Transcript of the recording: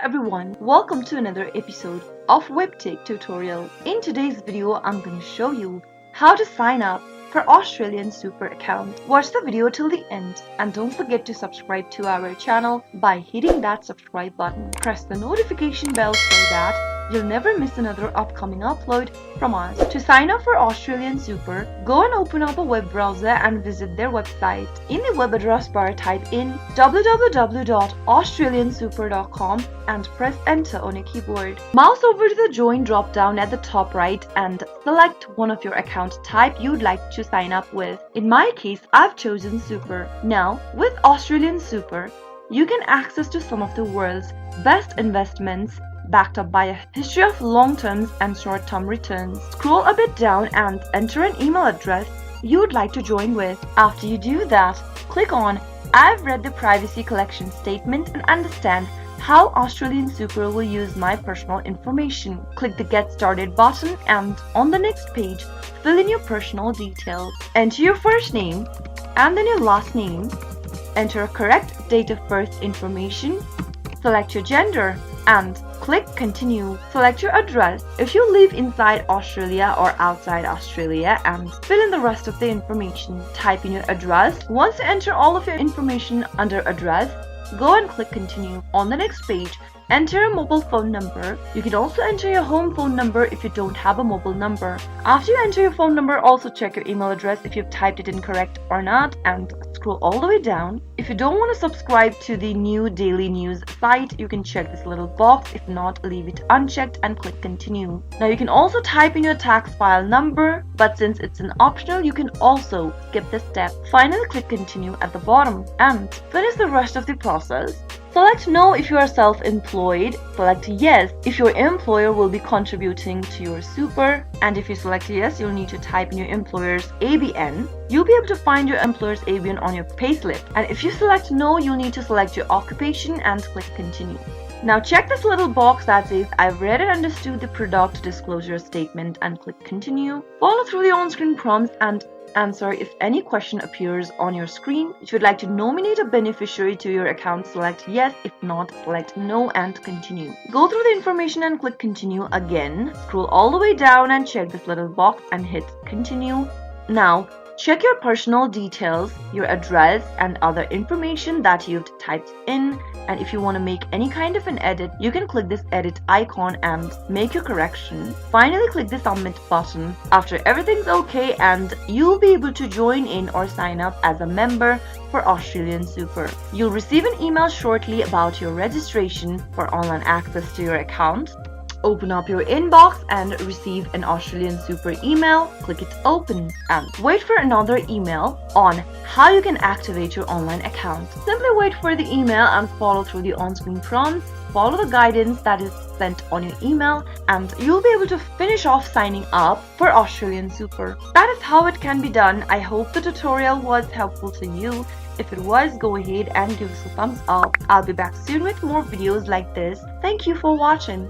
everyone, welcome to another episode of Webtech Tutorial. In today's video, I'm going to show you how to sign up for AustralianSuper account. Watch the video till the end and don't forget to subscribe to our channel by hitting that subscribe button. Press the notification bell so that you'll never miss another upcoming upload from us. To sign up for AustralianSuper, go and open up a web browser and visit their website. In the web address bar, type in www.australiansuper.com and press enter on your keyboard. Mouse over to the join drop down at the top right and select one of your account type you'd like to sign up with. In my case, I've chosen Super. Now, with AustralianSuper, you can access to some of the world's best investments backed up by a history of long-term and short-term returns. Scroll a bit down and enter an email address you would like to join with. After you do that, click on I've read the privacy collection statement and understand how AustralianSuper will use my personal information. Click the Get Started button and on the next page, fill in your personal details. Enter your first name and then your last name. Enter a correct date of birth information. Select your gender and click Continue. Select your address if you live inside Australia or outside Australia and fill in the rest of the information. Type in your address. Once you enter all of your information under address, go and click Continue. On the next page, enter a mobile phone number. You can also enter your home phone number if you don't have a mobile number. After you enter your phone number, also check your email address if you've typed it incorrect or not and scroll all the way down. If you don't want to subscribe to the new daily news site, you can check this little box. If not, leave it unchecked and click Continue. Now you can also type in your tax file number, but since it's an optional, you can also skip this step. Finally, click Continue at the bottom and finish the rest of the process. Select No if you are self-employed. Select Yes if your employer will be contributing to your super. And if you select Yes, you'll need to type in your employer's ABN. You'll be able to find your employer's ABN on your payslip. And if you select No, you'll need to select your occupation and click Continue. Now check this little box that says I've read and understood the product disclosure statement and click Continue. Follow through the on-screen prompts and answer if any question appears on your screen. If you'd like to nominate a beneficiary to your account, select Yes. If not, select No and Continue. Go through the information and click Continue again. Scroll all the way down and check this little box and hit Continue. Now, check your personal details, your address and other information that you've typed in. And if you want to make any kind of an edit, you can click this edit icon and make your correction. Finally, click the submit button after everything's okay and you'll be able to join in or sign up as a member for AustralianSuper. You'll receive an email shortly about your registration for online access to your account. Open up your inbox and receive an AustralianSuper email. Click it open and wait for another email on how you can activate your online account. Simply wait for the email and follow through the on-screen prompts. Follow the guidance that is sent on your email and you'll be able to finish off signing up for AustralianSuper. That is how it can be done. I hope the tutorial was helpful to you. If it was, go ahead and give us a thumbs up. I'll be back soon with more videos like this. Thank you for watching.